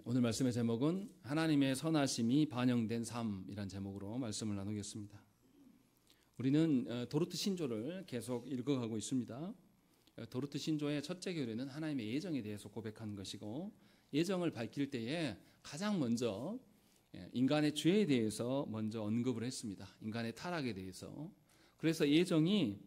오늘 말씀의 제목은 하나님의 선하심이 반영된 삶이란 제목으로 말씀을 나누겠습니다. 우리는 도르트 신조를 계속 읽어가고 있습니다. 도르트 신조의 첫째 교리는 하나님의 예정에 대해서 고백한 것이고, 예정을 밝힐 때에 가장 먼저 인간의 죄에 대해서 먼저 언급을 했습니다. 인간의 타락에 대해서. 그래서 예정이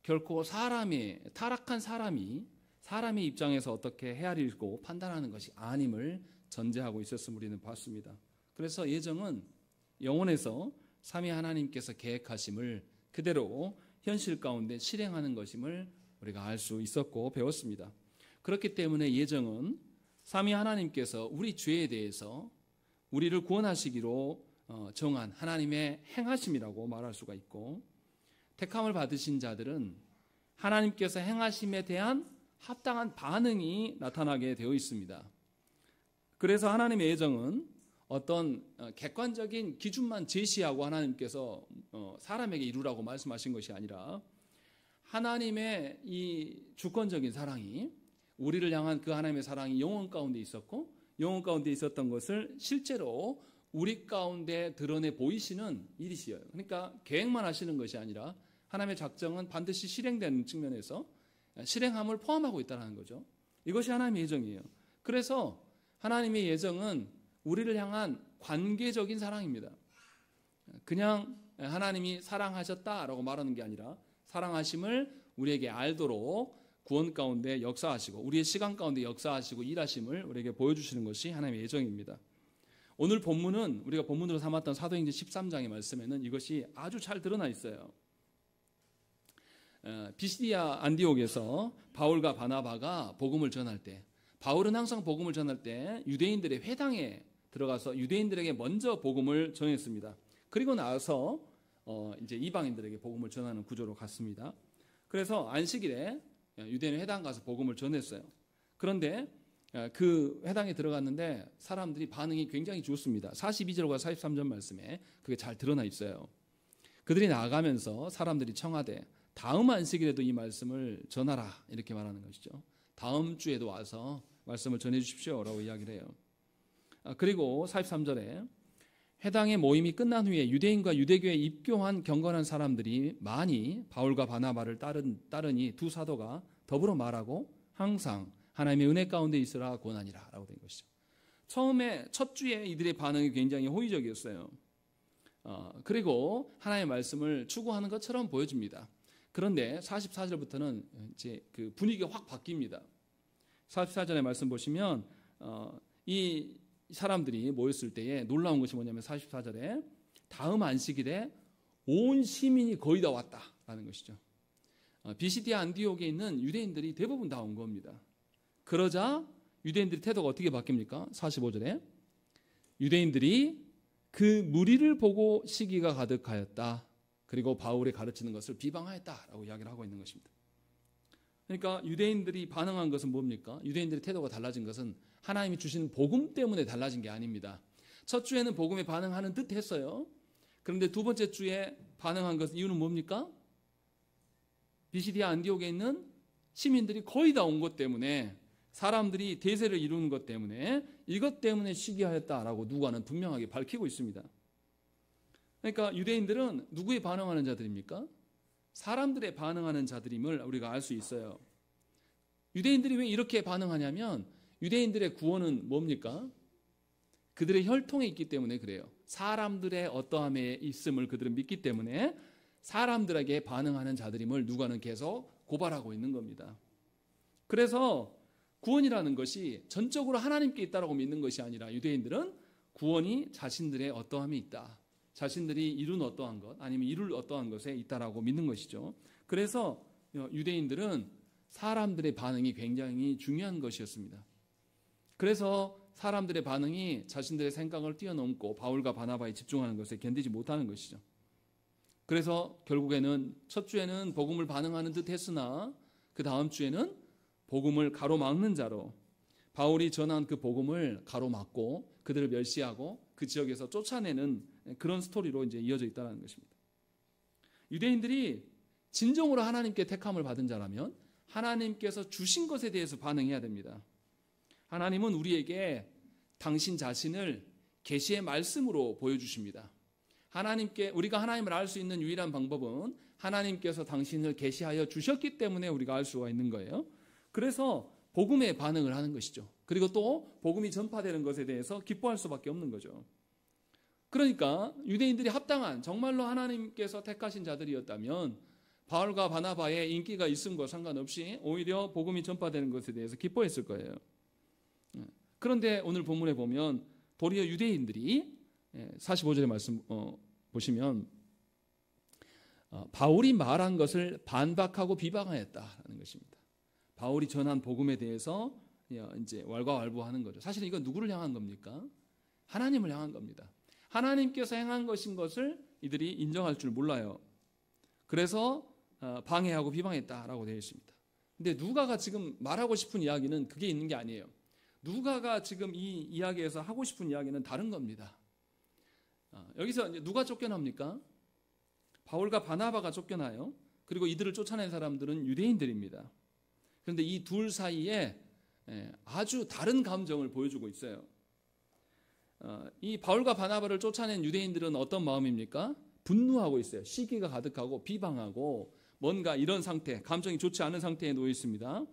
결코 타락한 사람의 입장에서 어떻게 헤아리고 판단하는 것이 아님을 전제하고 있었음을 우리는 봤습니다. 그래서 예정은 영혼에서 삼위 하나님께서 계획하심을 그대로 현실 가운데 실행하는 것임을 우리가 알 수 있었고 배웠습니다. 그렇기 때문에 예정은 삼위 하나님께서 우리 죄에 대해서 우리를 구원하시기로 정한 하나님의 행하심이라고 말할 수가 있고, 택함을 받으신 자들은 하나님께서 행하심에 대한 합당한 반응이 나타나게 되어 있습니다. 그래서 하나님의 예정은 어떤 객관적인 기준만 제시하고 하나님께서 사람에게 이루라고 말씀하신 것이 아니라, 하나님의 이 주권적인 사랑이, 우리를 향한 그 하나님의 사랑이 영혼 가운데 있었고, 영혼 가운데 있었던 것을 실제로 우리 가운데 드러내 보이시는 일이시여요. 그러니까 계획만 하시는 것이 아니라 하나님의 작정은 반드시 실행되는 측면에서 실행함을 포함하고 있다는 거죠. 이것이 하나님의 예정이에요. 그래서 하나님의 예정은 우리를 향한 관계적인 사랑입니다. 그냥 하나님이 사랑하셨다라고 말하는 게 아니라, 사랑하심을 우리에게 알도록 구원 가운데 역사하시고 우리의 시간 가운데 역사하시고 일하심을 우리에게 보여주시는 것이 하나님의 예정입니다. 오늘 본문은 우리가 본문으로 삼았던 사도행전 13장의 말씀에는 이것이 아주 잘 드러나 있어요. 비시디아 안디옥에서 바울과 바나바가 복음을 전할 때, 바울은 항상 복음을 전할 때 유대인들의 회당에 들어가서 유대인들에게 먼저 복음을 전했습니다. 그리고 나서 이제 이방인들에게 복음을 전하는 구조로 갔습니다. 그래서 안식일에 유대인 회당 가서 복음을 전했어요. 그런데 그 회당에 들어갔는데 사람들이 반응이 굉장히 좋습니다. 42절과 43절 말씀에 그게 잘 드러나 있어요. 그들이 나아가면서 사람들이 청하되 다음 안식일에도 이 말씀을 전하라, 이렇게 말하는 것이죠. 다음 주에도 와서 말씀을 전해 주십시오 라고 이야기를 해요. 그리고 43절에 회당의 모임이 끝난 후에 유대인과 유대교에 입교한 경건한 사람들이 많이 바울과 바나바를 따르니 두 사도가 더불어 말하고 항상 하나님의 은혜 가운데 있으라 권하니라 라고 된 것이죠. 처음에 첫 주에 이들의 반응이 굉장히 호의적이었어요. 그리고 하나님의 말씀을 추구하는 것처럼 보여집니다. 그런데 44절부터는 이제 그 분위기가 확 바뀝니다. 44절의 말씀 보시면 이 사람들이 모였을 때에 놀라운 것이 뭐냐면, 44절에 다음 안식일에 온 시민이 거의 다 왔다라는 것이죠. 비시디아 안디옥에 있는 유대인들이 대부분 다 온 겁니다. 그러자 유대인들의 태도가 어떻게 바뀝니까? 45절에 유대인들이 그 무리를 보고 시기가 가득하였다. 그리고 바울이 가르치는 것을 비방하였다라고 이야기를 하고 있는 것입니다. 그러니까 유대인들이 반응한 것은 뭡니까? 유대인들의 태도가 달라진 것은 하나님이 주신 복음 때문에 달라진 게 아닙니다. 첫 주에는 복음에 반응하는 듯 했어요. 그런데 두 번째 주에 반응한 것은 이유는 뭡니까? 비시디아 안디옥에 있는 시민들이 거의 다 온 것 때문에, 사람들이 대세를 이루는 것 때문에, 이것 때문에 시기하였다라고 누가는 분명하게 밝히고 있습니다. 그러니까 유대인들은 누구에 반응하는 자들입니까? 사람들의 반응하는 자들임을 우리가 알 수 있어요. 유대인들이 왜 이렇게 반응하냐면, 유대인들의 구원은 뭡니까? 그들의 혈통에 있기 때문에 그래요. 사람들의 어떠함에 있음을 그들은 믿기 때문에 사람들에게 반응하는 자들임을 누가는 계속 고발하고 있는 겁니다. 그래서 구원이라는 것이 전적으로 하나님께 있다라고 믿는 것이 아니라, 유대인들은 구원이 자신들의 어떠함이 있다, 자신들이 이룬 어떠한 것 아니면 이룰 어떠한 것에 있다라고 믿는 것이죠. 그래서 유대인들은 사람들의 반응이 굉장히 중요한 것이었습니다. 그래서 사람들의 반응이 자신들의 생각을 뛰어넘고 바울과 바나바에 집중하는 것에 견디지 못하는 것이죠. 그래서 결국에는 첫 주에는 복음을 반응하는 듯 했으나 그 다음 주에는 복음을 가로막는 자로, 바울이 전한 그 복음을 가로막고 그들을 멸시하고 그 지역에서 쫓아내는 그런 스토리로 이제 이어져 있다는 것입니다. 유대인들이 진정으로 하나님께 택함을 받은 자라면 하나님께서 주신 것에 대해서 반응해야 됩니다. 하나님은 우리에게 당신 자신을 계시의 말씀으로 보여주십니다. 우리가 하나님을 알 수 있는 유일한 방법은 하나님께서 당신을 계시하여 주셨기 때문에 우리가 알 수가 있는 거예요. 그래서 복음에 반응을 하는 것이죠. 그리고 또 복음이 전파되는 것에 대해서 기뻐할 수밖에 없는 거죠. 그러니까 유대인들이 합당한 정말로 하나님께서 택하신 자들이었다면 바울과 바나바의 인기가 있음과 상관없이 오히려 복음이 전파되는 것에 대해서 기뻐했을 거예요. 그런데 오늘 본문에 보면 도리어 유대인들이 45절의 말씀 보시면 바울이 말한 것을 반박하고 비방하였다는 것입니다. 바울이 전한 복음에 대해서 이제 왈가왈부하는 거죠. 사실은 이건 누구를 향한 겁니까? 하나님을 향한 겁니다. 하나님께서 행한 것인 것을 이들이 인정할 줄 몰라요. 그래서 방해하고 비방했다라고 되어 있습니다. 근데 누가가 지금 말하고 싶은 이야기는 그게 있는 게 아니에요. 누가가 지금 이 이야기에서 하고 싶은 이야기는 다른 겁니다. 여기서 이제 누가 쫓겨납니까? 바울과 바나바가 쫓겨나요. 그리고 이들을 쫓아낸 사람들은 유대인들입니다. 그런데 이 둘 사이에 아주 다른 감정을 보여주고 있어요. 이 바울과 바나바를 쫓아낸 유대인들은 어떤 마음입니까? 분노하고 있어요. 시기가 가득하고 비방하고 뭔가 이런 상태, 감정이 좋지 않은 상태에 놓여 있습니다.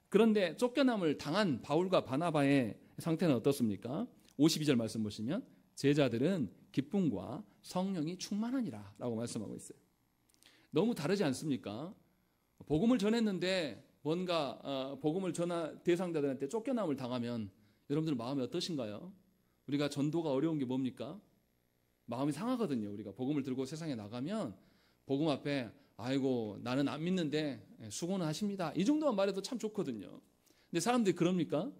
그런데 쫓겨남을 당한 바울과 바나바의 상태는 어떻습니까? 52절 말씀 보시면 제자들은 기쁨과 성령이 충만하니라 라고 말씀하고 있어요. 너무 다르지 않습니까? 복음을 전했는데 뭔가 복음을 전한 대상자들한테 쫓겨남을 당하면 여러분들 마음이 어떠신가요? 우리가 전도가 어려운 게 뭡니까? 마음이 상하거든요. 우리가 복음을 들고 세상에 나가면 복음 앞에 아이고 나는 안 믿는데 수고는 하십니다. 이 정도만 말해도 참 좋거든요. 근데 사람들이 그럽니까?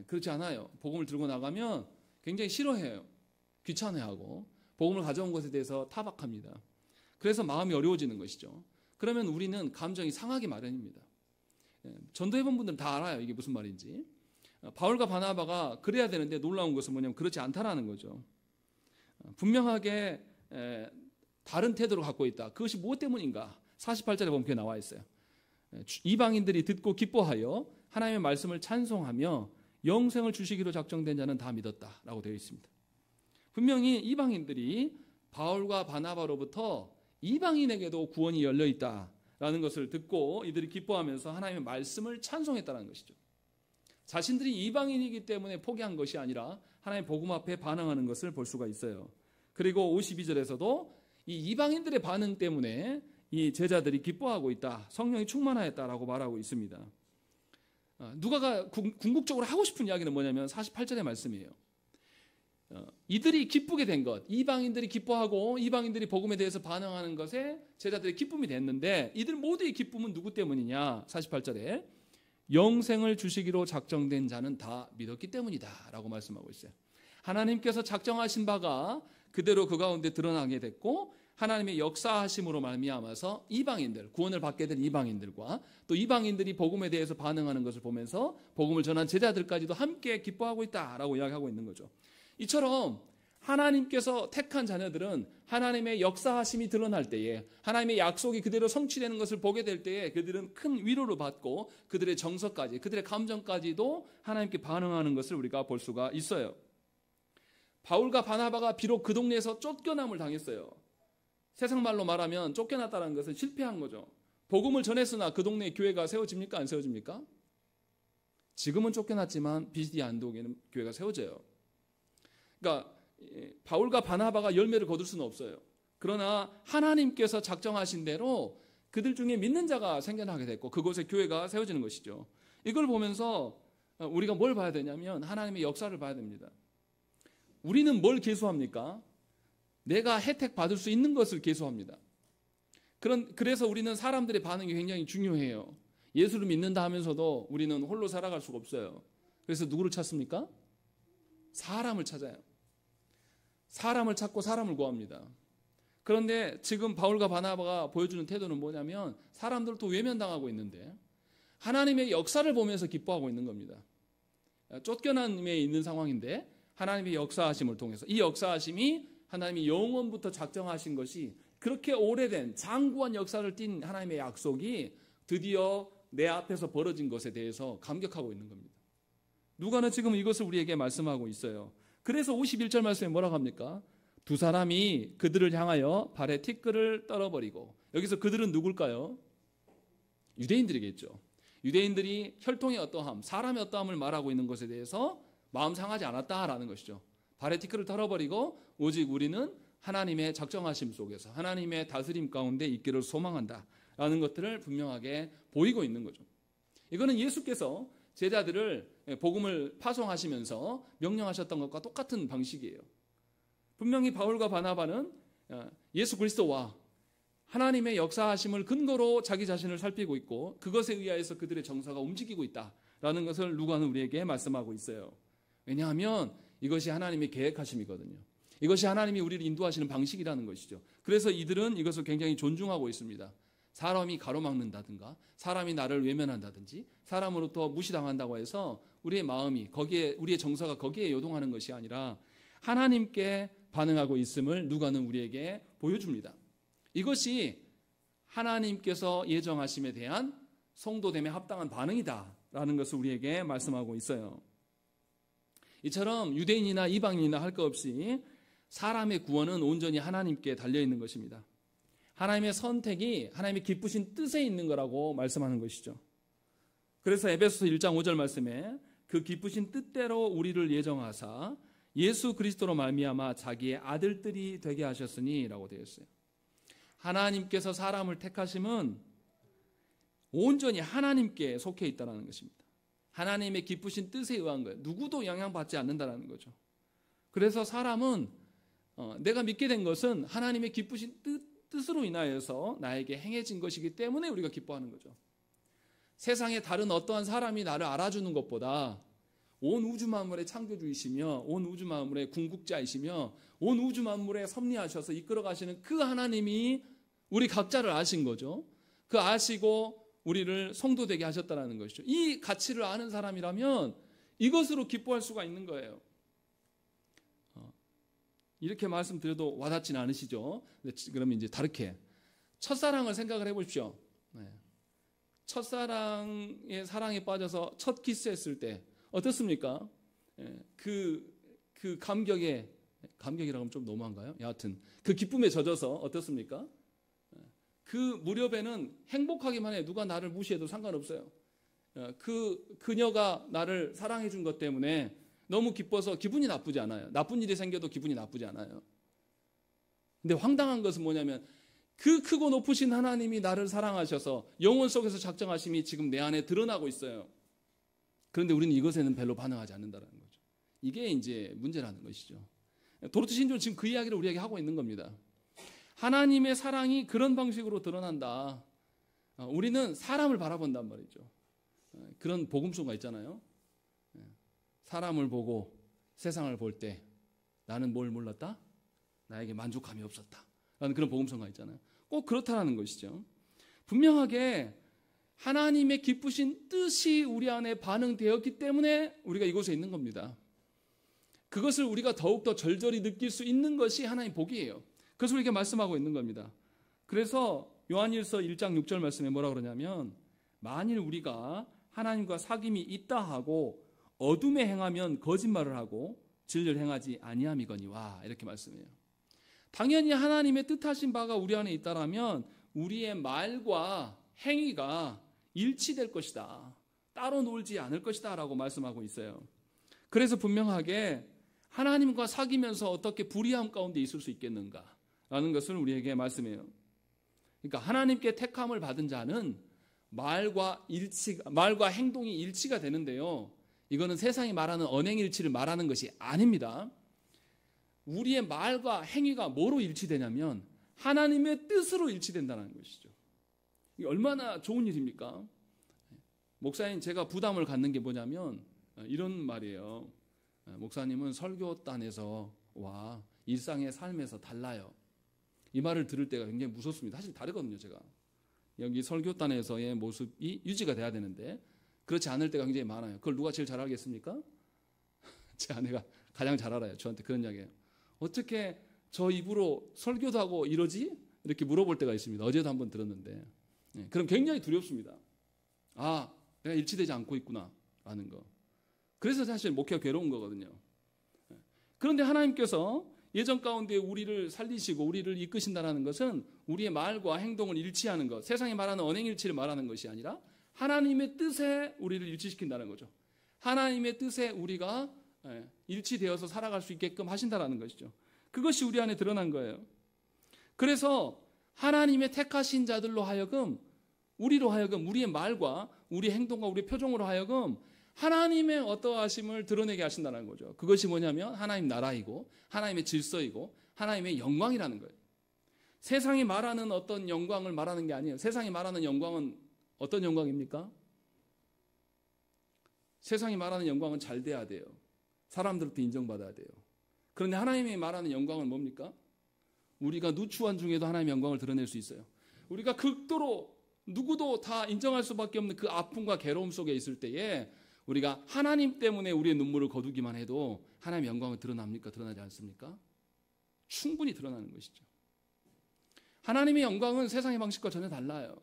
그렇지 않아요. 복음을 들고 나가면 굉장히 싫어해요. 귀찮아하고 복음을 가져온 것에 대해서 타박합니다. 그래서 마음이 어려워지는 것이죠. 그러면 우리는 감정이 상하기 마련입니다. 전도해본 분들은 다 알아요. 이게 무슨 말인지. 바울과 바나바가 그래야 되는데 놀라운 것은 뭐냐면 그렇지 않다라는 거죠. 분명하게 다른 태도를 갖고 있다. 그것이 무엇 때문인가? 48절에 보면 그게 나와 있어요. 이방인들이 듣고 기뻐하여 하나님의 말씀을 찬송하며 영생을 주시기로 작정된 자는 다 믿었다라고 되어 있습니다. 분명히 이방인들이 바울과 바나바로부터 이방인에게도 구원이 열려 있다라는 것을 듣고 이들이 기뻐하면서 하나님의 말씀을 찬송했다는 것이죠. 자신들이 이방인이기 때문에 포기한 것이 아니라 하나님의 복음 앞에 반응하는 것을 볼 수가 있어요. 그리고 52절에서도 이 이방인들의 반응 때문에 이 제자들이 기뻐하고 있다. 성령이 충만하였다라고 말하고 있습니다. 누가가 궁극적으로 하고 싶은 이야기는 뭐냐면 48절의 말씀이에요. 이들이 기쁘게 된 것, 이방인들이 기뻐하고 이방인들이 복음에 대해서 반응하는 것에 제자들의 기쁨이 됐는데 이들 모두의 기쁨은 누구 때문이냐? 48절에 영생을 주시기로 작정된 자는 다 믿었기 때문이다 라고 말씀하고 있어요. 하나님께서 작정하신 바가 그대로 그 가운데 드러나게 됐고 하나님의 역사하심으로 말미암아서 이방인들, 구원을 받게 된 이방인들과 또 이방인들이 복음에 대해서 반응하는 것을 보면서 복음을 전한 제자들까지도 함께 기뻐하고 있다라고 이야기하고 있는 거죠. 이처럼 하나님께서 택한 자녀들은 하나님의 역사하심이 드러날 때에 하나님의 약속이 그대로 성취되는 것을 보게 될 때에 그들은 큰 위로를 받고 그들의 정서까지 그들의 감정까지도 하나님께 반응하는 것을 우리가 볼 수가 있어요. 바울과 바나바가 비록 그 동네에서 쫓겨남을 당했어요. 세상 말로 말하면 쫓겨났다는 것은 실패한 거죠. 복음을 전했으나 그 동네에 교회가 세워집니까? 안 세워집니까? 지금은 쫓겨났지만 비시디 안독에는 교회가 세워져요. 그러니까 바울과 바나바가 열매를 거둘 수는 없어요. 그러나 하나님께서 작정하신 대로 그들 중에 믿는 자가 생겨나게 됐고 그곳에 교회가 세워지는 것이죠. 이걸 보면서 우리가 뭘 봐야 되냐면 하나님의 역사를 봐야 됩니다. 우리는 뭘 계수합니까? 내가 혜택 받을 수 있는 것을 계수합니다. 그래서 우리는 사람들의 반응이 굉장히 중요해요. 예수를 믿는다 하면서도 우리는 홀로 살아갈 수가 없어요. 그래서 누구를 찾습니까? 사람을 찾아요. 사람을 찾고 사람을 구합니다. 그런데 지금 바울과 바나바가 보여주는 태도는 뭐냐면 사람들을 또 외면당하고 있는데 하나님의 역사를 보면서 기뻐하고 있는 겁니다. 쫓겨남에 있는 상황인데 하나님의 역사하심을 통해서 이 역사하심이 하나님이 영원부터 작정하신 것이 그렇게 오래된 장구한 역사를 띈 하나님의 약속이 드디어 내 앞에서 벌어진 것에 대해서 감격하고 있는 겁니다. 누가는 지금 이것을 우리에게 말씀하고 있어요. 그래서 51절 말씀에 뭐라고 합니까? 두 사람이 그들을 향하여 발에 티끌을 떨어버리고, 여기서 그들은 누굴까요? 유대인들이겠죠. 유대인들이 혈통의 어떠함, 사람의 어떠함을 말하고 있는 것에 대해서 마음 상하지 않았다라는 것이죠. 발에 티끌을 털어버리고 오직 우리는 하나님의 작정하심 속에서 하나님의 다스림 가운데 있기를 소망한다라는 것들을 분명하게 보이고 있는 거죠. 이거는 예수께서 제자들을 복음을 파송하시면서 명령하셨던 것과 똑같은 방식이에요. 분명히 바울과 바나바는 예수 그리스도와 하나님의 역사하심을 근거로 자기 자신을 살피고 있고 그것에 의하여서 그들의 정서가 움직이고 있다라는 것을 누가는 우리에게 말씀하고 있어요. 왜냐하면 이것이 하나님의 계획하심이거든요. 이것이 하나님이 우리를 인도하시는 방식이라는 것이죠. 그래서 이들은 이것을 굉장히 존중하고 있습니다. 사람이 가로막는다든가 사람이 나를 외면한다든지 사람으로부터 무시당한다고 해서 우리의 마음이 거기에, 우리의 정서가 거기에 요동하는 것이 아니라 하나님께 반응하고 있음을 누가는 우리에게 보여줍니다. 이것이 하나님께서 예정하심에 대한 성도됨에 합당한 반응이다라는 것을 우리에게 말씀하고 있어요. 이처럼 유대인이나 이방인이나 할 것 없이 사람의 구원은 온전히 하나님께 달려있는 것입니다. 하나님의 선택이 하나님의 기쁘신 뜻에 있는 거라고 말씀하는 것이죠. 그래서 에베소서 1장 5절 말씀에 그 기쁘신 뜻대로 우리를 예정하사 예수 그리스도로 말미암아 자기의 아들들이 되게 하셨으니 라고 되어 있어요. 하나님께서 사람을 택하심은 온전히 하나님께 속해 있다는 것입니다. 하나님의 기쁘신 뜻에 의한 거예요. 누구도 영향받지 않는다는 거죠. 그래서 사람은 내가 믿게 된 것은 하나님의 기쁘신 뜻으로 인하여서 나에게 행해진 것이기 때문에 우리가 기뻐하는 거죠. 세상에 다른 어떠한 사람이 나를 알아주는 것보다 온 우주 만물의 창조주이시며 온 우주 만물의 궁극자이시며 온 우주 만물에 섭리하셔서 이끌어가시는 그 하나님이 우리 각자를 아신 거죠. 그 아시고 우리를 성도되게 하셨다는 것이죠. 이 가치를 아는 사람이라면 이것으로 기뻐할 수가 있는 거예요. 이렇게 말씀드려도 와닿지는 않으시죠? 그러면 이제 다르게 첫사랑을 생각을 해보십시오. 첫사랑의 사랑에 빠져서 첫 키스했을 때 어떻습니까? 그 감격이라고 하면 좀 너무한가요? 여하튼 그 기쁨에 젖어서 어떻습니까? 그 무렵에는 행복하기만 해. 누가 나를 무시해도 상관없어요. 그녀가 나를 사랑해 준 것 때문에 너무 기뻐서 기분이 나쁘지 않아요. 나쁜 일이 생겨도 기분이 나쁘지 않아요. 근데 황당한 것은 뭐냐면 그 크고 높으신 하나님이 나를 사랑하셔서 영혼 속에서 작정하심이 지금 내 안에 드러나고 있어요. 그런데 우리는 이것에는 별로 반응하지 않는다는 거죠. 이게 이제 문제라는 것이죠. 도르트 신조는 지금 그 이야기를 우리에게 하고 있는 겁니다. 하나님의 사랑이 그런 방식으로 드러난다. 우리는 사람을 바라본단 말이죠. 그런 복음서가 있잖아요. 사람을 보고 세상을 볼 때 나는 뭘 몰랐다? 나에게 만족감이 없었다. 라는 그런 복음서가 있잖아요. 꼭 그렇다라는 것이죠. 분명하게 하나님의 기쁘신 뜻이 우리 안에 반응되었기 때문에 우리가 이곳에 있는 겁니다. 그것을 우리가 더욱더 절절히 느낄 수 있는 것이 하나님의 복이에요. 그래서 우리에게 말씀하고 있는 겁니다. 그래서 요한일서 1장 6절 말씀에 뭐라고 그러냐면 만일 우리가 하나님과 사귐이 있다 하고 어둠에 행하면 거짓말을 하고 진리를 행하지 아니함이거니와 이렇게 말씀해요. 당연히 하나님의 뜻하신 바가 우리 안에 있다라면 우리의 말과 행위가 일치될 것이다. 따로 놀지 않을 것이다 라고 말씀하고 있어요. 그래서 분명하게 하나님과 사귀면서 어떻게 불의함 가운데 있을 수 있겠는가 라는 것을 우리에게 말씀해요. 그러니까 하나님께 택함을 받은 자는 말과 행동이 일치가 되는데요. 이거는 세상이 말하는 언행일치를 말하는 것이 아닙니다. 우리의 말과 행위가 뭐로 일치되냐면 하나님의 뜻으로 일치된다는 것이죠. 이게 얼마나 좋은 일입니까? 목사님, 제가 부담을 갖는 게 뭐냐면 이런 말이에요. 목사님은 설교단에서 와 일상의 삶에서 달라요. 이 말을 들을 때가 굉장히 무섭습니다. 사실 다르거든요. 제가 여기 설교단에서의 모습이 유지가 돼야 되는데 그렇지 않을 때가 굉장히 많아요. 그걸 누가 제일 잘 알겠습니까? 제 아내가 가장 잘 알아요. 저한테 그런 이야기예요. 어떻게 저 입으로 설교도 하고 이러지? 이렇게 물어볼 때가 있습니다. 어제도 한번 들었는데 그럼 굉장히 두렵습니다. 아, 내가 일치되지 않고 있구나 라는 거. 그래서 사실 목회가 괴로운 거거든요. 그런데 하나님께서 예전 가운데 우리를 살리시고 우리를 이끄신다는 것은 우리의 말과 행동을 일치하는 것, 세상이 말하는 언행일치를 말하는 것이 아니라 하나님의 뜻에 우리를 일치시킨다는 거죠. 하나님의 뜻에 우리가 일치되어서 살아갈 수 있게끔 하신다는 것이죠. 그것이 우리 안에 드러난 거예요. 그래서 하나님의 택하신 자들로 하여금, 우리로 하여금, 우리의 말과 우리 행동과 우리 표정으로 하여금 하나님의 어떠하심을 드러내게 하신다는 거죠. 그것이 뭐냐면 하나님 나라이고 하나님의 질서이고 하나님의 영광이라는 거예요. 세상이 말하는 어떤 영광을 말하는 게 아니에요. 세상이 말하는 영광은 어떤 영광입니까? 세상이 말하는 영광은 잘 돼야 돼요. 사람들한테 인정받아야 돼요. 그런데 하나님이 말하는 영광은 뭡니까? 우리가 누추한 중에도 하나님의 영광을 드러낼 수 있어요. 우리가 극도로 누구도 다 인정할 수밖에 없는 그 아픔과 괴로움 속에 있을 때에 우리가 하나님 때문에 우리의 눈물을 거두기만 해도 하나님의 영광을 드러납니까? 드러나지 않습니까? 충분히 드러나는 것이죠. 하나님의 영광은 세상의 방식과 전혀 달라요.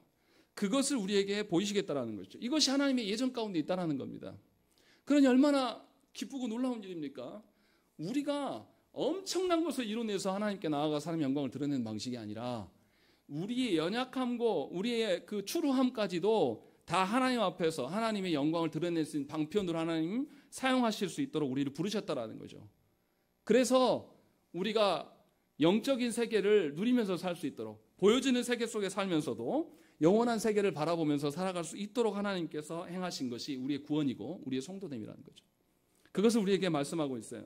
그것을 우리에게 보이시겠다라는 것이죠. 이것이 하나님의 예정 가운데 있다는 겁니다. 그러니 얼마나 기쁘고 놀라운 일입니까? 우리가 엄청난 것을 이뤄내서 하나님께 나아가 하나님의 영광을 드러내는 방식이 아니라 우리의 연약함과 우리의 그 추루함까지도 다 하나님 앞에서 하나님의 영광을 드러낼 수 있는 방편으로 하나님 사용하실 수 있도록 우리를 부르셨다라는 거죠. 그래서 우리가 영적인 세계를 누리면서 살 수 있도록, 보여지는 세계 속에 살면서도 영원한 세계를 바라보면서 살아갈 수 있도록 하나님께서 행하신 것이 우리의 구원이고 우리의 성도됨이라는 거죠. 그것을 우리에게 말씀하고 있어요.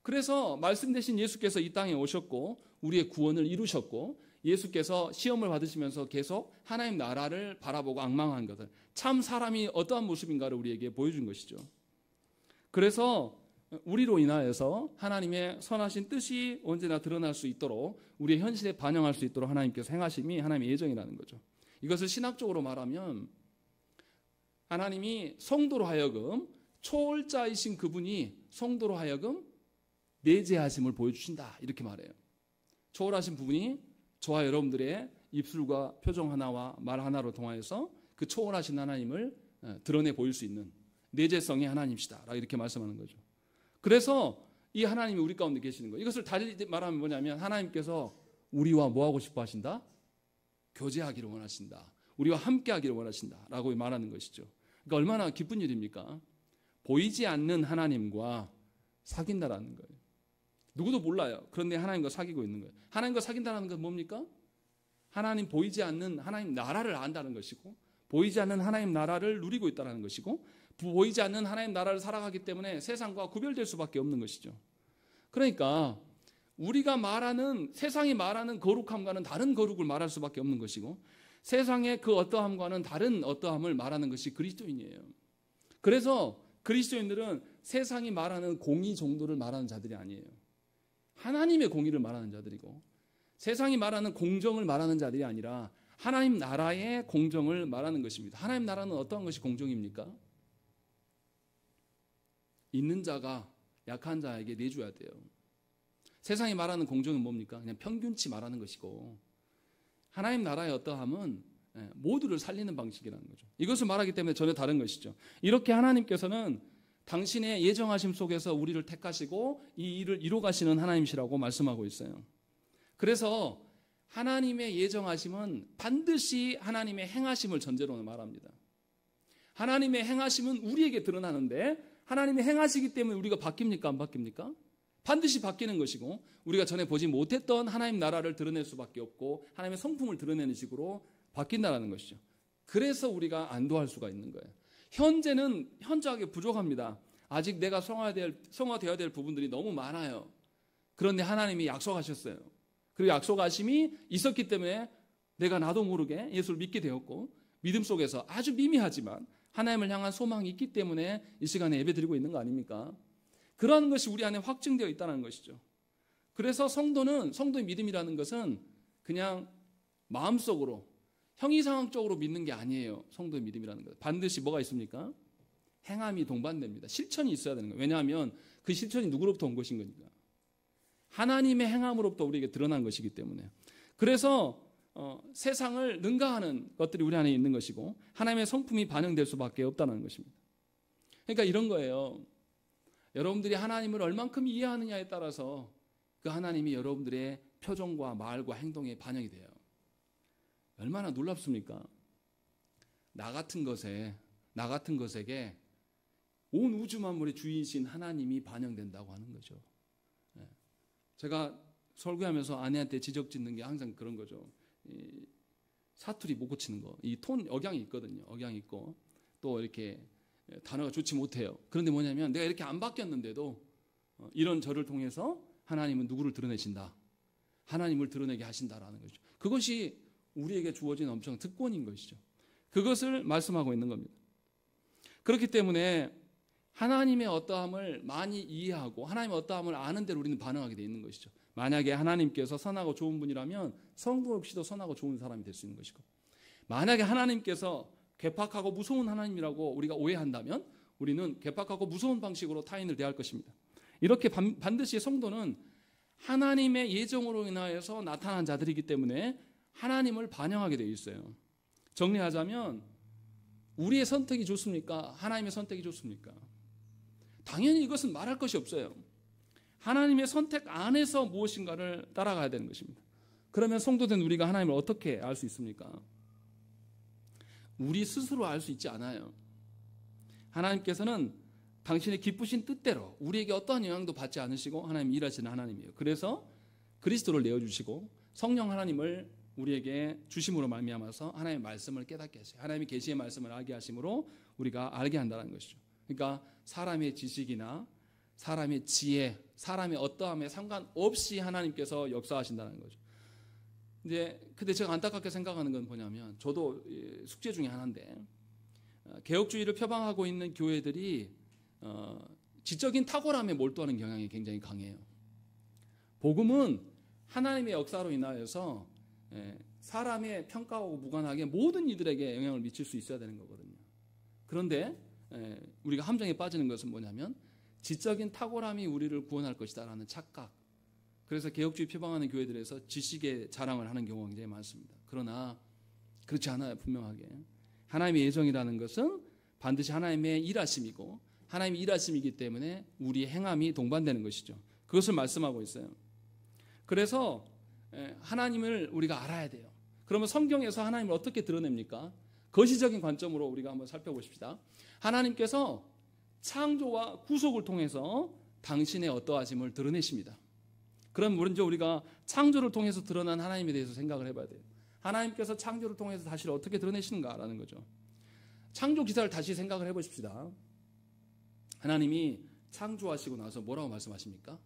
그래서 말씀 되신 예수께서 이 땅에 오셨고 우리의 구원을 이루셨고 예수께서 시험을 받으시면서 계속 하나님 나라를 바라보고 앙망한 것을, 참 사람이 어떠한 모습인가를 우리에게 보여준 것이죠. 그래서 우리로 인하여서 하나님의 선하신 뜻이 언제나 드러날 수 있도록 우리의 현실에 반영할 수 있도록 하나님께서 행하심이 하나님의 예정이라는 거죠. 이것을 신학적으로 말하면 하나님이 성도로 하여금, 초월자이신 그분이 성도로 하여금 내재하심을 보여주신다, 이렇게 말해요. 초월하신 부분이 저와 여러분들의 입술과 표정 하나와 말 하나로 통하여서 그 초월하신 하나님을 드러내 보일 수 있는 내재성의 하나님이시다, 이렇게 말씀하는 거죠. 그래서 이 하나님이 우리 가운데 계시는 거예요. 이것을 달리 말하면 뭐냐면 하나님께서 우리와 뭐 하고 싶어 하신다? 교제하기를 원하신다. 우리와 함께 하기를 원하신다 라고 말하는 것이죠. 그러니까 얼마나 기쁜 일입니까? 보이지 않는 하나님과 사귄다라는 거예요. 누구도 몰라요. 그런데 하나님과 사귀고 있는 거예요. 하나님과 사귄다는 건 뭡니까? 하나님 보이지 않는 하나님 나라를 안다는 것이고, 보이지 않는 하나님 나라를 누리고 있다는 것이고, 보이지 않는 하나님 나라를 살아가기 때문에 세상과 구별될 수밖에 없는 것이죠. 그러니까 우리가 말하는, 세상이 말하는 거룩함과는 다른 거룩을 말할 수밖에 없는 것이고, 세상의 그 어떠함과는 다른 어떠함을 말하는 것이 그리스도인이에요. 그래서 그리스도인들은 세상이 말하는 공의 정도를 말하는 자들이 아니에요. 하나님의 공의를 말하는 자들이고, 세상이 말하는 공정을 말하는 자들이 아니라 하나님 나라의 공정을 말하는 것입니다. 하나님 나라는 어떠한 것이 공정입니까? 있는 자가 약한 자에게 내줘야 돼요. 세상이 말하는 공정은 뭡니까? 그냥 평균치 말하는 것이고, 하나님 나라의 어떠함은 모두를 살리는 방식이라는 거죠. 이것을 말하기 때문에 전혀 다른 것이죠. 이렇게 하나님께서는 당신의 예정하심 속에서 우리를 택하시고 이 일을 이루가시는 하나님이시라고 말씀하고 있어요. 그래서 하나님의 예정하심은 반드시 하나님의 행하심을 전제로 말합니다. 하나님의 행하심은 우리에게 드러나는데 하나님의 행하시기 때문에 우리가 바뀝니까? 안 바뀝니까? 반드시 바뀌는 것이고, 우리가 전에 보지 못했던 하나님 나라를 드러낼 수밖에 없고 하나님의 성품을 드러내는 식으로 바뀐다는 것이죠. 그래서 우리가 안도할 수가 있는 거예요. 현재는 현저하게 부족합니다. 아직 내가 성화되어야 될 부분들이 너무 많아요. 그런데 하나님이 약속하셨어요. 그리고 약속하심이 있었기 때문에 내가 나도 모르게 예수를 믿게 되었고, 믿음 속에서 아주 미미하지만 하나님을 향한 소망이 있기 때문에 이 시간에 예배드리고 있는 거 아닙니까? 그러한 것이 우리 안에 확증되어 있다는 것이죠. 그래서 성도의 믿음이라는 것은 그냥 마음속으로 형이상학적으로 믿는 게 아니에요. 성도의 믿음이라는 것. 반드시 뭐가 있습니까? 행함이 동반됩니다. 실천이 있어야 되는 거예요. 왜냐하면 그 실천이 누구로부터 온 것인 거니까. 하나님의 행함으로부터 우리에게 드러난 것이기 때문에. 그래서 세상을 능가하는 것들이 우리 안에 있는 것이고 하나님의 성품이 반영될 수밖에 없다는 것입니다. 그러니까 이런 거예요. 여러분들이 하나님을 얼만큼 이해하느냐에 따라서 그 하나님이 여러분들의 표정과 말과 행동에 반영이 돼요. 얼마나 놀랍습니까? 나 같은 것에게 온 우주 만물의 주인이신 하나님이 반영된다고 하는 거죠. 제가 설교하면서 아내한테 지적짓는 게 항상 그런 거죠. 사투리 못 고치는 거. 이 톤 억양이 있거든요. 억양이 있고 또 이렇게 단어가 좋지 못해요. 그런데 뭐냐면 내가 이렇게 안 바뀌었는데도 이런 저를 통해서 하나님은 누구를 드러내신다. 하나님을 드러내게 하신다라는 거죠. 그것이 우리에게 주어진 엄청 특권인 것이죠. 그것을 말씀하고 있는 겁니다. 그렇기 때문에 하나님의 어떠함을 많이 이해하고 하나님의 어떠함을 아는 대로 우리는 반응하게 돼 있는 것이죠. 만약에 하나님께서 선하고 좋은 분이라면 성도 역시도 선하고 좋은 사람이 될 수 있는 것이고, 만약에 하나님께서 괴팍하고 무서운 하나님이라고 우리가 오해한다면 우리는 괴팍하고 무서운 방식으로 타인을 대할 것입니다. 이렇게 반드시 성도는 하나님의 예정으로 인하여서 나타난 자들이기 때문에 하나님을 반영하게 되어 있어요. 정리하자면 우리의 선택이 좋습니까? 하나님의 선택이 좋습니까? 당연히 이것은 말할 것이 없어요. 하나님의 선택 안에서 무엇인가를 따라가야 되는 것입니다. 그러면 성도된 우리가 하나님을 어떻게 알 수 있습니까? 우리 스스로 알 수 있지 않아요. 하나님께서는 당신의 기쁘신 뜻대로 우리에게 어떠한 영향도 받지 않으시고 하나님 일하시는 하나님이에요. 그래서 그리스도를 내어주시고 성령 하나님을 우리에게 주심으로 말미암아서 하나님의 말씀을 깨닫게 하세요. 하나님의 계시의 말씀을 알게 하심으로 우리가 알게 한다는 것이죠. 그러니까 사람의 지식이나 사람의 지혜, 사람의 어떠함에 상관없이 하나님께서 역사하신다는 거죠. 근데 제가 안타깝게 생각하는 건 뭐냐면, 저도 숙제 중에 하나인데, 개혁주의를 표방하고 있는 교회들이 지적인 탁월함에 몰두하는 경향이 굉장히 강해요. 복음은 하나님의 역사로 인하여서 사람의 평가하고 무관하게 모든 이들에게 영향을 미칠 수 있어야 되는 거거든요. 그런데 우리가 함정에 빠지는 것은 뭐냐면 지적인 탁월함이 우리를 구원할 것이다라는 착각. 그래서 개혁주의 표방하는 교회들에서 지식의 자랑을 하는 경우가 굉장히 많습니다. 그러나 그렇지 않아요. 분명하게 하나님의 예정이라는 것은 반드시 하나님의 일하심이고 하나님의 일하심이기 때문에 우리의 행함이 동반되는 것이죠. 그것을 말씀하고 있어요. 그래서 하나님을 우리가 알아야 돼요. 그러면 성경에서 하나님을 어떻게 드러냅니까? 거시적인 관점으로 우리가 한번 살펴보십시다. 하나님께서 창조와 구속을 통해서 당신의 어떠하심을 드러내십니다. 그럼 먼저 우리가 창조를 통해서 드러난 하나님에 대해서 생각을 해봐야 돼요. 하나님께서 창조를 통해서 다시 어떻게 드러내시는가라는 거죠. 창조 기사를 다시 생각을 해보십시다. 하나님이 창조하시고 나서 뭐라고 말씀하십니까?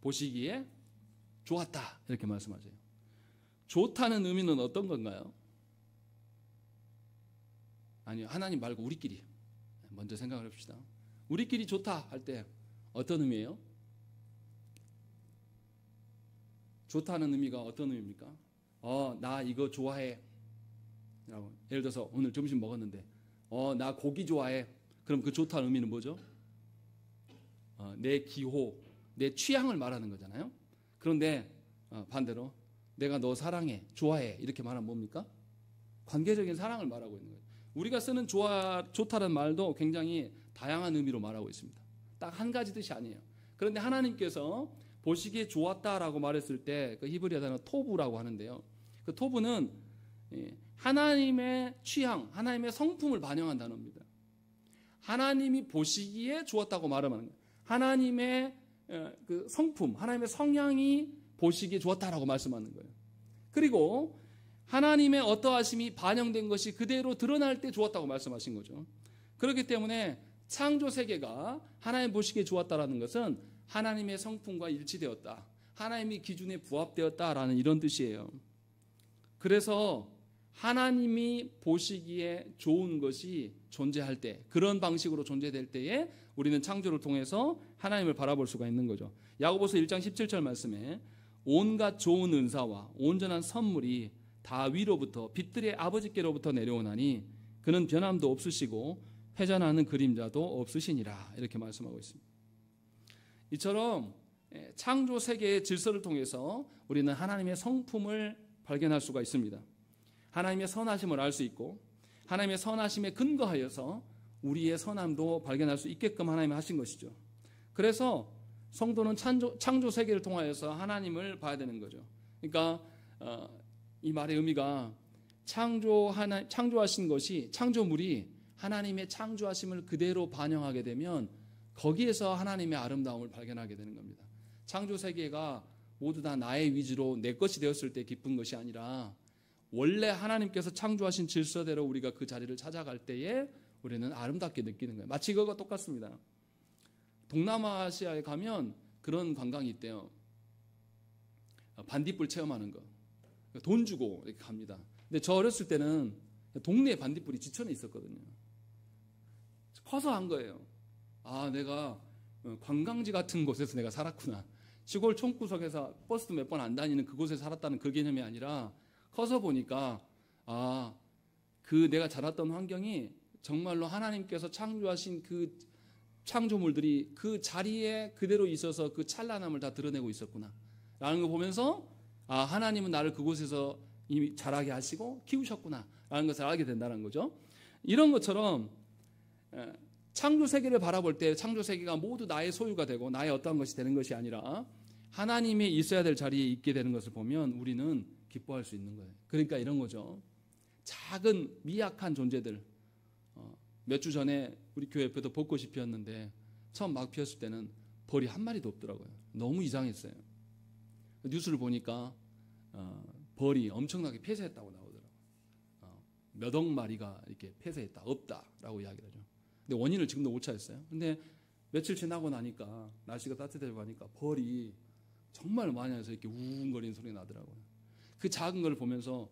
보시기에 좋았다 이렇게 말씀하세요. 좋다는 의미는 어떤 건가요? 아니요, 하나님 말고 우리끼리 먼저 생각을 해봅시다. 우리끼리 좋다 할 때 어떤 의미예요? 좋다는 의미가 어떤 의미입니까? 나 이거 좋아해. 예를 들어서 오늘 점심 먹었는데 나 고기 좋아해. 그럼 그 좋다는 의미는 뭐죠? 내 기호, 내 취향을 말하는 거잖아요. 그런데 반대로 내가 너 사랑해, 좋아해 이렇게 말하면 뭡니까? 관계적인 사랑을 말하고 있는 거예요. 우리가 쓰는 좋다는 말도 굉장히 다양한 의미로 말하고 있습니다. 딱 한 가지 뜻이 아니에요. 그런데 하나님께서 보시기에 좋았다라고 말했을 때 그 히브리어 단어 토부라고 하는데요. 그 토부는 하나님의 취향, 하나님의 성품을 반영한 단어입니다. 하나님이 보시기에 좋았다고 말하는 거예요. 하나님의 그 성품, 하나님의 성향이 보시기에 좋았다라고 말씀하는 거예요. 그리고 하나님의 어떠하심이 반영된 것이 그대로 드러날 때 좋았다고 말씀하신 거죠. 그렇기 때문에 창조 세계가 하나님 보시기에 좋았다라는 것은 하나님의 성품과 일치되었다. 하나님의 기준에 부합되었다라는 이런 뜻이에요. 그래서 하나님이 보시기에 좋은 것이 존재할 때, 그런 방식으로 존재될 때에 우리는 창조를 통해서 하나님을 바라볼 수가 있는 거죠. 야고보서 1장 17절 말씀에 온갖 좋은 은사와 온전한 선물이 다 위로부터 빛들의 아버지께로부터 내려오나니 그는 변함도 없으시고 회전하는 그림자도 없으시니라 이렇게 말씀하고 있습니다. 이처럼 창조 세계의 질서를 통해서 우리는 하나님의 성품을 발견할 수가 있습니다. 하나님의 선하심을 알 수 있고 하나님의 선하심에 근거하여서 우리의 선함도 발견할 수 있게끔 하나님이 하신 것이죠. 그래서 성도는 창조 세계를 통하여서 하나님을 봐야 되는 거죠. 그러니까 이 말의 의미가 창조하신 것이, 창조물이 하나님의 창조하심을 그대로 반영하게 되면 거기에서 하나님의 아름다움을 발견하게 되는 겁니다. 창조 세계가 모두 다 나의 위주로 내 것이 되었을 때 기쁜 것이 아니라 원래 하나님께서 창조하신 질서대로 우리가 그 자리를 찾아갈 때에 우리는 아름답게 느끼는 거예요. 마치 그거가 똑같습니다. 동남아시아에 가면 그런 관광이 있대요. 반딧불 체험하는 거. 돈 주고 이렇게 갑니다. 근데 저 어렸을 때는 동네에 반딧불이 지천에 있었거든요. 커서 한 거예요. 아, 내가 관광지 같은 곳에서 내가 살았구나. 시골 촌구석에서 버스도 몇 번 안 다니는 그곳에 살았다는 그 개념이 아니라 커서 보니까 내가 자랐던 환경이 정말로 하나님께서 창조하신 그 창조물들이 그 자리에 그대로 있어서 그 찬란함을 다 드러내고 있었구나 라는 거 보면서 하나님은 나를 그곳에서 이미 자라게 하시고 키우셨구나 라는 것을 알게 된다는 거죠. 이런 것처럼 창조 세계를 바라볼 때 창조 세계가 모두 나의 소유가 되고 나의 어떠한 것이 되는 것이 아니라 하나님이 있어야 될 자리에 있게 되는 것을 보면 우리는 기뻐할 수 있는 거예요. 그러니까 이런 거죠. 작은 미약한 존재들, 몇 주 전에 우리 교회 옆에도 벚꽃이 피었는데 처음 막 피었을 때는 벌이 한 마리도 없더라고요. 너무 이상했어요. 뉴스를 보니까 벌이 엄청나게 폐쇄했다고 나오더라고요. 몇억 마리가 이렇게 폐쇄했다, 없다라고 이야기를 하죠. 근데 원인을 지금도 못 찾았어요. 근데 며칠 지나고 나니까 날씨가 따뜻해지고 하니까 벌이 정말 많이 해서 이렇게 우웅거리는 소리가 나더라고요. 그 작은 걸 보면서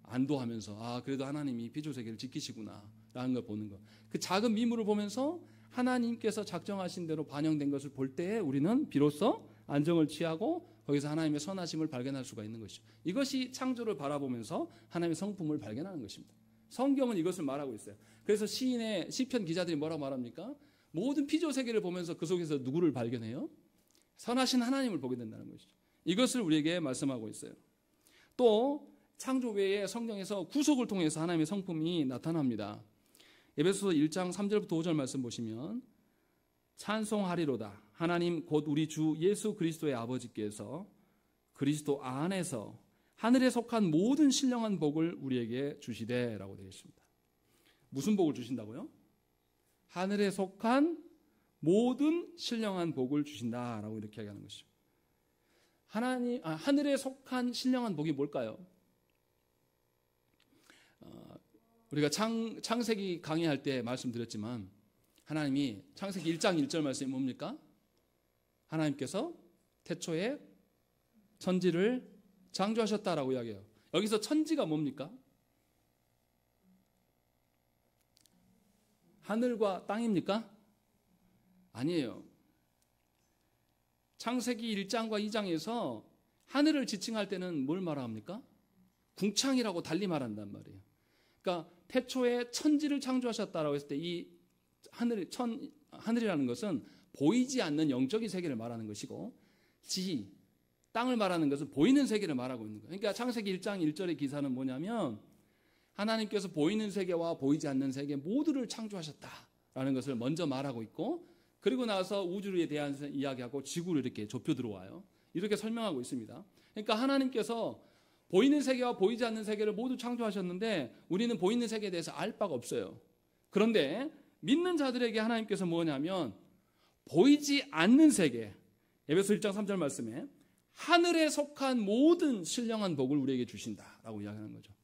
안도하면서 그래도 하나님이 피조세계를 지키시구나 라는 걸 보는 것. 그 작은 미물을 보면서 하나님께서 작정하신 대로 반영된 것을 볼 때에 우리는 비로소 안정을 취하고 거기서 하나님의 선하심을 발견할 수가 있는 것이죠. 이것이 창조를 바라보면서 하나님의 성품을 발견하는 것입니다. 성경은 이것을 말하고 있어요. 그래서 시편 기자들이 뭐라고 말합니까? 모든 피조세계를 보면서 그 속에서 누구를 발견해요? 선하신 하나님을 보게 된다는 것이죠. 이것을 우리에게 말씀하고 있어요. 또 창조 외에 성경에서 구속을 통해서 하나님의 성품이 나타납니다. 에베소서 1장 3절부터 5절 말씀 보시면 찬송하리로다 하나님 곧 우리 주 예수 그리스도의 아버지께서 그리스도 안에서 하늘에 속한 모든 신령한 복을 우리에게 주시되 라고 되어 있습니다. 무슨 복을 주신다고요? 하늘에 속한 모든 신령한 복을 주신다라고 이렇게 얘기하는 것이죠. 하늘에 속한 신령한 복이 뭘까요? 우리가 창세기 강의할 때 말씀드렸지만 하나님이 창세기 1장 1절 말씀이 뭡니까? 하나님께서 태초에 천지를 창조하셨다라고 이야기해요. 여기서 천지가 뭡니까? 하늘과 땅입니까? 아니에요. 창세기 1장과 2장에서 하늘을 지칭할 때는 뭘 말합니까? 궁창이라고 달리 말한단 말이에요. 그러니까 태초에 천지를 창조하셨다라고 했을 때 이 하늘이라는 것은 보이지 않는 영적인 세계를 말하는 것이고 땅을 말하는 것은 보이는 세계를 말하고 있는 거예요. 그러니까 창세기 1장 1절의 기사는 뭐냐면 하나님께서 보이는 세계와 보이지 않는 세계 모두를 창조하셨다라는 것을 먼저 말하고 있고 그리고 나서 우주에 대한 이야기하고 지구를 이렇게 좁혀 들어와요. 이렇게 설명하고 있습니다. 그러니까 하나님께서 보이는 세계와 보이지 않는 세계를 모두 창조하셨는데 우리는 보이는 세계에 대해서 알 바가 없어요. 그런데 믿는 자들에게 하나님께서 뭐냐면 보이지 않는 세계, 에베소 1장 3절 말씀에 하늘에 속한 모든 신령한 복을 우리에게 주신다라고 이야기하는 거죠.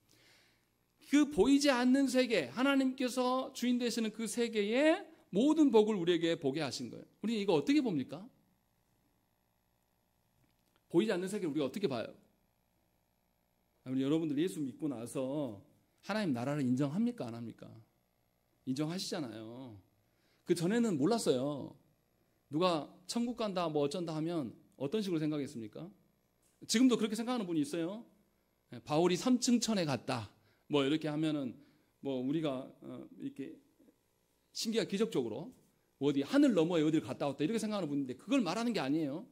그 보이지 않는 세계, 하나님께서 주인 되시는 그 세계의 모든 복을 우리에게 보게 하신 거예요. 우리 이거 어떻게 봅니까? 보이지 않는 세계를 우리가 어떻게 봐요? 우리 여러분들 예수 믿고 나서 하나님 나라를 인정합니까? 안 합니까? 인정하시잖아요. 그 전에는 몰랐어요. 누가 천국 간다 뭐 어쩐다 하면 어떤 식으로 생각했습니까? 지금도 그렇게 생각하는 분이 있어요. 바울이 3층 천에 갔다 뭐 이렇게 하면은 뭐 우리가 이렇게 신기하게 기적적으로 어디 하늘 너머에 어디를 갔다 왔다 이렇게 생각하는 분인데 그걸 말하는 게 아니에요.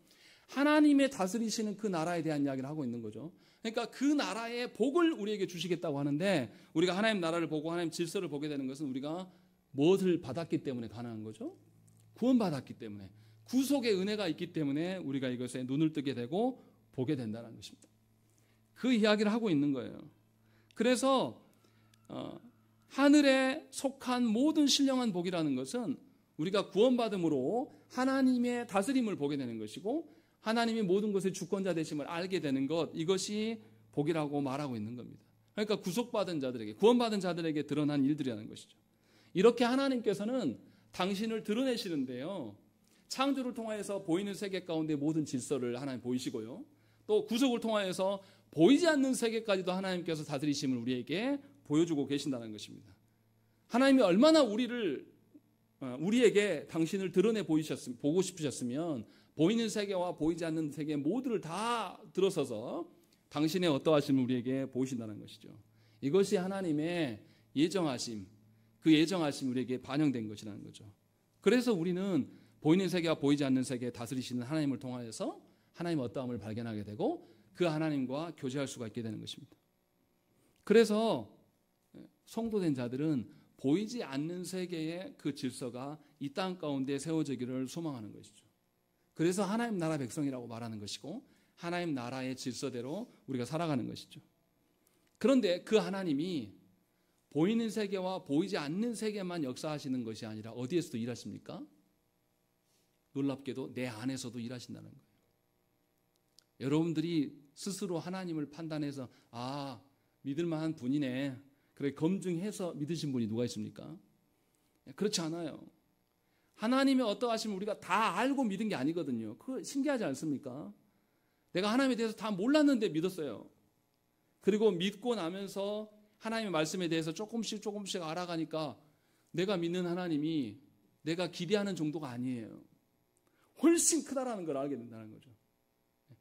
하나님의 다스리시는 그 나라에 대한 이야기를 하고 있는 거죠. 그러니까 그 나라의 복을 우리에게 주시겠다고 하는데 우리가 하나님 나라를 보고 하나님 질서를 보게 되는 것은 우리가 무엇을 받았기 때문에 가능한 거죠? 구원받았기 때문에, 구속의 은혜가 있기 때문에 우리가 이것에 눈을 뜨게 되고 보게 된다는 것입니다. 그 이야기를 하고 있는 거예요. 그래서 하늘에 속한 모든 신령한 복이라는 것은 우리가 구원받음으로 하나님의 다스림을 보게 되는 것이고 하나님이 모든 것의 주권자 되심을 알게 되는 것, 이것이 복이라고 말하고 있는 겁니다. 그러니까 구속받은 자들에게, 구원받은 자들에게 드러난 일들이라는 것이죠. 이렇게 하나님께서는 당신을 드러내시는데요, 창조를 통하여서 보이는 세계 가운데 모든 질서를 하나님 보이시고요, 또 구속을 통하여서 보이지 않는 세계까지도 하나님께서 다스리심을 우리에게 보여주고 계신다는 것입니다. 하나님이 얼마나 우리에게 당신을 드러내 보고 싶으셨으면 보이는 세계와 보이지 않는 세계 모두를 다 들어서서 당신의 어떠하심을 우리에게 보이신다는 것이죠. 이것이 하나님의 예정하심, 그 예정하심이 우리에게 반영된 것이라는 거죠. 그래서 우리는 보이는 세계와 보이지 않는 세계에 다스리시는 하나님을 통하여서 하나님의 어떠함을 발견하게 되고 그 하나님과 교제할 수가 있게 되는 것입니다. 그래서 성도된 자들은 보이지 않는 세계의 그 질서가 이 땅 가운데 세워지기를 소망하는 것이죠. 그래서 하나님 나라 백성이라고 말하는 것이고 하나님 나라의 질서대로 우리가 살아가는 것이죠. 그런데 그 하나님이 보이는 세계와 보이지 않는 세계만 역사하시는 것이 아니라 어디에서도 일하십니까? 놀랍게도 내 안에서도 일하신다는 거예요. 여러분들이 스스로 하나님을 판단해서 믿을만한 분이네, 그래 검증해서 믿으신 분이 누가 있습니까? 그렇지 않아요. 하나님의 어떠하심을 우리가 다 알고 믿은 게 아니거든요. 그거 신기하지 않습니까? 내가 하나님에 대해서 다 몰랐는데 믿었어요. 그리고 믿고 나면서 하나님의 말씀에 대해서 조금씩 알아가니까 내가 믿는 하나님이 내가 기대하는 정도가 아니에요. 훨씬 크다라는 걸 알게 된다는 거죠.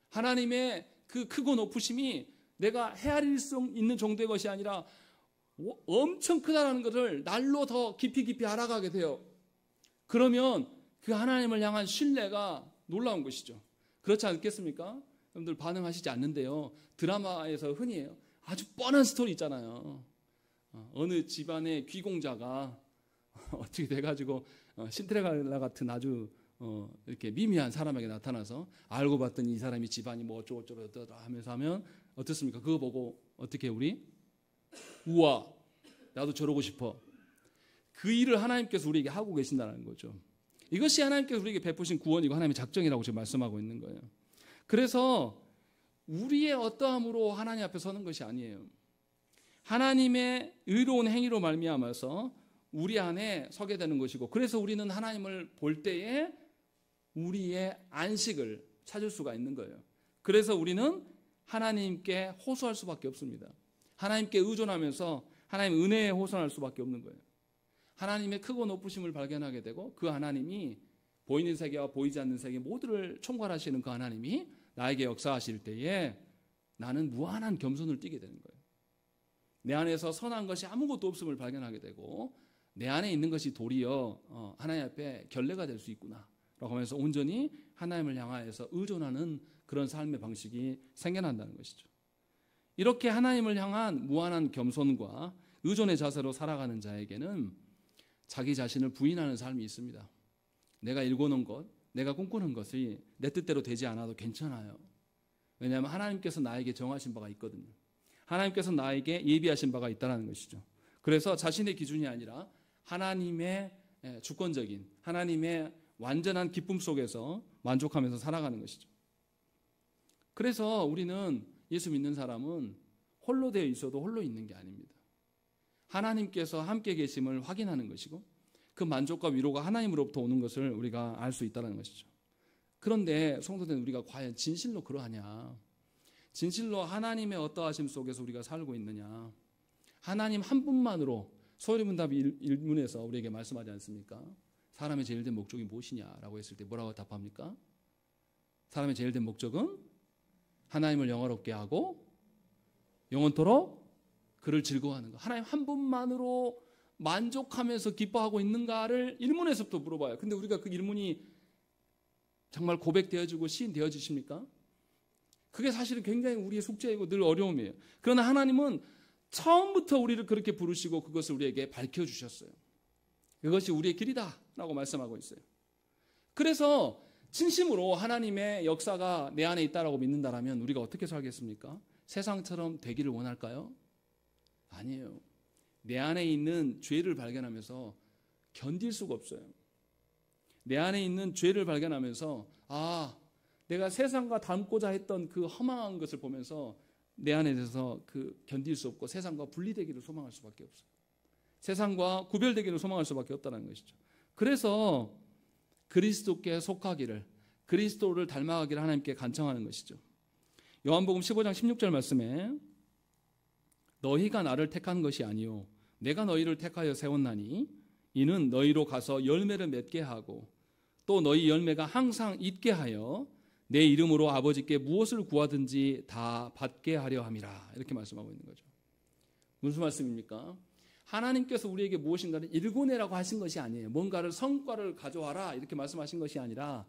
하나님의 그 크고 높으심이 내가 헤아릴 수 있는 정도의 것이 아니라 엄청 크다라는 것을 날로 더 깊이 알아가게 돼요. 그러면 그 하나님을 향한 신뢰가 놀라운 것이죠. 그렇지 않겠습니까? 여러분들 반응하시지 않는데요, 드라마에서 흔히 해요. 아주 뻔한 스토리 있잖아요. 어느 집안의 귀공자가 어떻게 돼가지고 신데렐라 같은 아주 이렇게 미미한 사람에게 나타나서 알고 봤더니 이 사람이 집안이 뭐 어쩌고저쩌고 하면서 하면 어떻습니까? 그거 보고 어떻게 우리? 우와, 나도 저러고 싶어. 그 일을 하나님께서 우리에게 하고 계신다는 거죠. 이것이 하나님께서 우리에게 베푸신 구원이고 하나님의 작정이라고 지금 말씀하고 있는 거예요. 그래서 우리의 어떠함으로 하나님 앞에 서는 것이 아니에요. 하나님의 의로운 행위로 말미암아서 우리 안에 서게 되는 것이고, 그래서 우리는 하나님을 볼 때에 우리의 안식을 찾을 수가 있는 거예요. 그래서 우리는 하나님께 호소할 수밖에 없습니다. 하나님께 의존하면서 하나님 은혜에 호소할 수밖에 없는 거예요. 하나님의 크고 높으심을 발견하게 되고 그 하나님이 보이는 세계와 보이지 않는 세계 모두를 총괄하시는 그 하나님이 나에게 역사하실 때에 나는 무한한 겸손을 띠게 되는 거예요. 내 안에서 선한 것이 아무것도 없음을 발견하게 되고 내 안에 있는 것이 도리어 하나님 앞에 결례가 될 수 있구나 라고 하면서 온전히 하나님을 향하여서 의존하는 그런 삶의 방식이 생겨난다는 것이죠. 이렇게 하나님을 향한 무한한 겸손과 의존의 자세로 살아가는 자에게는 자기 자신을 부인하는 삶이 있습니다. 내가 일궈놓은 것, 내가 꿈꾸는 것이 내 뜻대로 되지 않아도 괜찮아요. 왜냐하면 하나님께서 나에게 정하신 바가 있거든요. 하나님께서 나에게 예비하신 바가 있다는 것이죠. 그래서 자신의 기준이 아니라 하나님의 주권적인, 하나님의 완전한 기쁨 속에서 만족하면서 살아가는 것이죠. 그래서 우리는 예수 믿는 사람은 홀로 되어 있어도 홀로 있는 게 아닙니다. 하나님께서 함께 계심을 확인하는 것이고 그 만족과 위로가 하나님으로부터 오는 것을 우리가 알 수 있다는 것이죠. 그런데 성도된 우리가 과연 진실로 그러하냐? 진실로 하나님의 어떠하심 속에서 우리가 살고 있느냐? 하나님 한 분만으로 소리문답 1문에서 우리에게 말씀하지 않습니까? 사람의 제일 된 목적이 무엇이냐라고 했을 때 뭐라고 답합니까? 사람의 제일 된 목적은 하나님을 영화롭게 하고 영원토록 그를 즐거워하는 것. 하나님 한 분만으로 만족하면서 기뻐하고 있는가를 1문에서부터 물어봐요. 근데 우리가 그 1문이 정말 고백되어지고 시인되어지십니까? 그게 사실은 굉장히 우리의 숙제이고 늘 어려움이에요. 그러나 하나님은 처음부터 우리를 그렇게 부르시고 그것을 우리에게 밝혀주셨어요. 그것이 우리의 길이다라고 말씀하고 있어요. 그래서 진심으로 하나님의 역사가 내 안에 있다라고 믿는다라면 우리가 어떻게 살겠습니까? 세상처럼 되기를 원할까요? 아니에요. 내 안에 있는 죄를 발견하면서 견딜 수가 없어요. 내 안에 있는 죄를 발견하면서 내가 세상과 닮고자 했던 그 허망한 것을 보면서 내 안에 대해서 견딜 수 없고 세상과 분리되기를 소망할 수밖에 없어요. 세상과 구별되기를 소망할 수밖에 없다는 것이죠. 그래서 그리스도께 속하기를, 그리스도를 닮아가기를 하나님께 간청하는 것이죠. 요한복음 15장 16절 말씀에 너희가 나를 택한 것이 아니요 내가 너희를 택하여 세웠나니 이는 너희로 가서 열매를 맺게 하고 또 너희 열매가 항상 있게 하여 내 이름으로 아버지께 무엇을 구하든지 다 받게 하려 함이라. 이렇게 말씀하고 있는 거죠. 무슨 말씀입니까? 하나님께서 우리에게 무엇인가를 일궈내라고 하신 것이 아니에요. 뭔가를 성과를 가져와라 이렇게 말씀하신 것이 아니라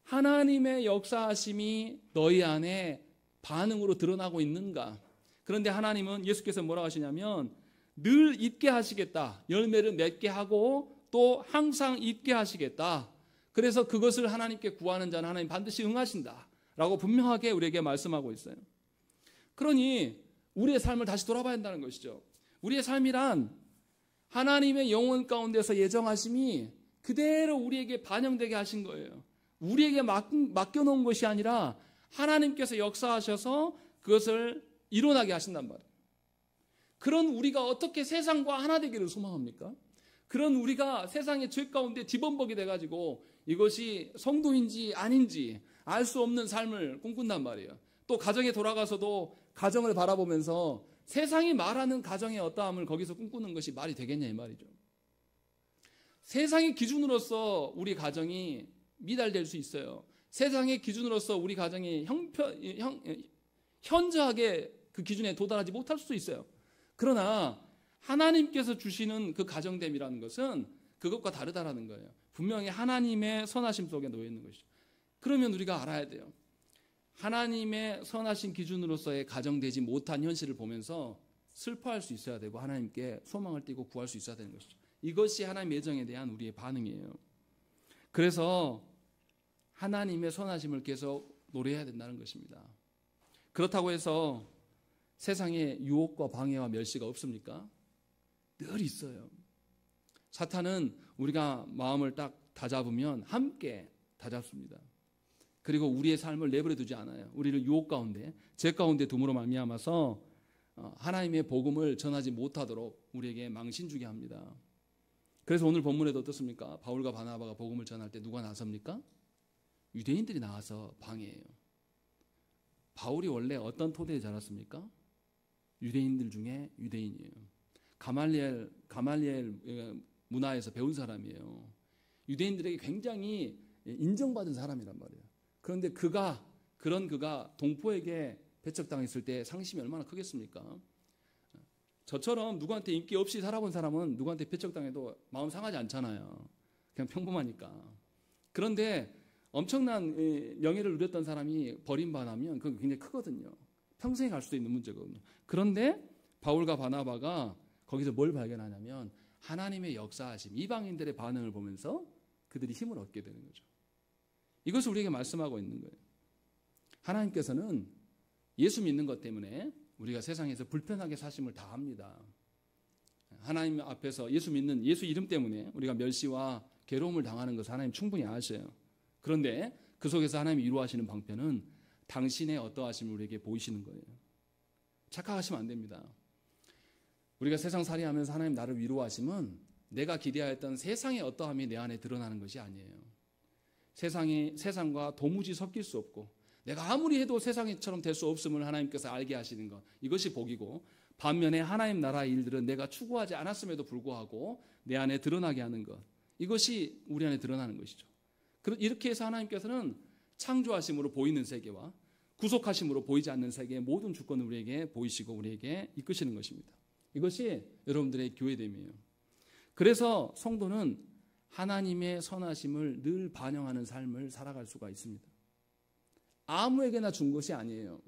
하나님의 역사하심이 너희 안에 반응으로 드러나고 있는가. 그런데 하나님은 예수께서 뭐라고 하시냐면 늘 있게 하시겠다. 열매를 맺게 하고 또 항상 있게 하시겠다. 그래서 그것을 하나님께 구하는 자는 하나님 반드시 응하신다 라고 분명하게 우리에게 말씀하고 있어요. 그러니 우리의 삶을 다시 돌아봐야 한다는 것이죠. 우리의 삶이란 하나님의 영혼 가운데서 예정하심이 그대로 우리에게 반영되게 하신 거예요. 우리에게 맡겨놓은 것이 아니라 하나님께서 역사하셔서 그것을 일어나게 하신단 말이에요. 그런 우리가 어떻게 세상과 하나 되기를 소망합니까? 그런 우리가 세상의 죄 가운데 뒤범벅이 돼가지고 이것이 성도인지 아닌지 알 수 없는 삶을 꿈꾼단 말이에요. 또 가정에 돌아가서도 가정을 바라보면서 세상이 말하는 가정의 어떠함을 거기서 꿈꾸는 것이 말이 되겠냐 이 말이죠. 세상의 기준으로서 우리 가정이 미달될 수 있어요. 세상의 기준으로서 우리 가정이 현저하게 그 기준에 도달하지 못할 수도 있어요. 그러나 하나님께서 주시는 그 가정됨이라는 것은 그것과 다르다라는 거예요. 분명히 하나님의 선하심 속에 놓여 있는 것이죠. 그러면 우리가 알아야 돼요. 하나님의 선하신 기준으로서의 가정되지 못한 현실을 보면서 슬퍼할 수 있어야 되고 하나님께 소망을 띠고 구할 수 있어야 되는 것이죠. 이것이 하나님의 예정에 대한 우리의 반응이에요. 그래서 하나님의 선하심을 계속 노래해야 된다는 것입니다. 그렇다고 해서 세상에 유혹과 방해와 멸시가 없습니까? 늘 있어요. 사탄은 우리가 마음을 딱 다잡으면 함께 다잡습니다. 그리고 우리의 삶을 내버려 두지 않아요. 우리를 유혹 가운데, 죄 가운데 둠으로 말미암아서 하나님의 복음을 전하지 못하도록 우리에게 망신 주게 합니다. 그래서 오늘 본문에도 어떻습니까? 바울과 바나바가 복음을 전할 때 누가 나섭니까? 유대인들이 나와서 방해해요. 바울이 원래 어떤 토대에 자랐습니까? 유대인들 중에 유대인이에요. 가말리엘 문화에서 배운 사람이에요. 유대인들에게 굉장히 인정받은 사람이란 말이에요. 그런데 그가 동포에게 배척당했을 때 상심이 얼마나 크겠습니까? 저처럼 누구한테 인기 없이 살아본 사람은 누구한테 배척당해도 마음 상하지 않잖아요. 그냥 평범하니까. 그런데 엄청난 명예를 누렸던 사람이 버림받으면 그건 굉장히 크거든요. 평생에 갈 수도 있는 문제거든요. 그런데 바울과 바나바가 거기서 뭘 발견하냐면 하나님의 역사하심, 이방인들의 반응을 보면서 그들이 힘을 얻게 되는 거죠. 이것을 우리에게 말씀하고 있는 거예요. 하나님께서는 예수 믿는 것 때문에 우리가 세상에서 불편하게 사심을 다 합니다. 하나님 앞에서 예수 믿는 예수 이름 때문에 우리가 멸시와 괴로움을 당하는 것을 하나님 충분히 아셔요. 그런데 그 속에서 하나님이 이루어하시는 방편은 당신의 어떠하심을 우리에게 보이시는 거예요. 착각하시면 안 됩니다. 우리가 세상살이 하면서 하나님 나를 위로하심은 내가 기대하였던 세상의 어떠함이 내 안에 드러나는 것이 아니에요. 세상과 도무지 섞일 수 없고 내가 아무리 해도 세상처럼 될 수 없음을 하나님께서 알게 하시는 것, 이것이 복이고, 반면에 하나님 나라의 일들은 내가 추구하지 않았음에도 불구하고 내 안에 드러나게 하는 것, 이것이 우리 안에 드러나는 것이죠. 이렇게 해서 하나님께서는 창조하심으로 보이는 세계와 구속하심으로 보이지 않는 세계의 모든 주권을 우리에게 보이시고 우리에게 이끄시는 것입니다. 이것이 여러분들의 교회됨이에요. 그래서 성도는 하나님의 선하심을 늘 반영하는 삶을 살아갈 수가 있습니다. 아무에게나 준 것이 아니에요.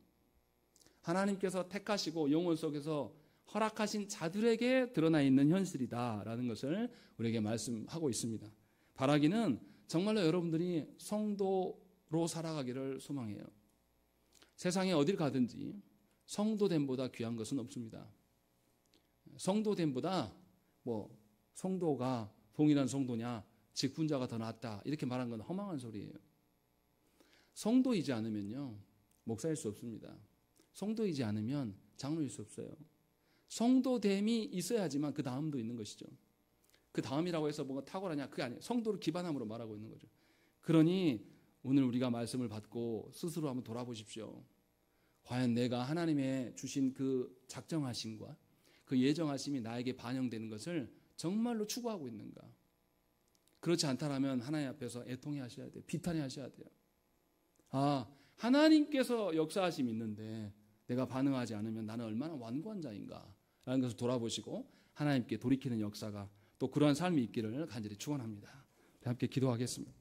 하나님께서 택하시고 영혼 속에서 허락하신 자들에게 드러나 있는 현실이다라는 것을 우리에게 말씀하고 있습니다. 바라기는 정말로 여러분들이 성도로 살아가기를 소망해요. 세상에 어딜 가든지 성도됨보다 귀한 것은 없습니다. 성도됨보다 성도가 동일한 성도냐, 직분자가 더 낫다 이렇게 말하는 건 허망한 소리예요. 성도이지 않으면요 목사일 수 없습니다. 성도이지 않으면 장로일 수 없어요. 성도됨이 있어야지만 그 다음도 있는 것이죠. 그 다음이라고 해서 뭔가 탁월하냐 그게 아니에요. 성도를 기반함으로 말하고 있는 거죠. 그러니 오늘 우리가 말씀을 받고 스스로 한번 돌아보십시오. 과연 내가 하나님의 주신 그 작정하심과 그 예정하심이 나에게 반영되는 것을 정말로 추구하고 있는가? 그렇지 않다면 하나님 앞에서 애통해 하셔야 돼요. 비탄해 하셔야 돼요. 하나님께서 역사하심이 있는데 내가 반응하지 않으면 나는 얼마나 완고한 자인가? 라는 것을 돌아보시고 하나님께 돌이키는 역사가 또 그러한 삶이 있기를 간절히 축원합니다. 함께 기도하겠습니다.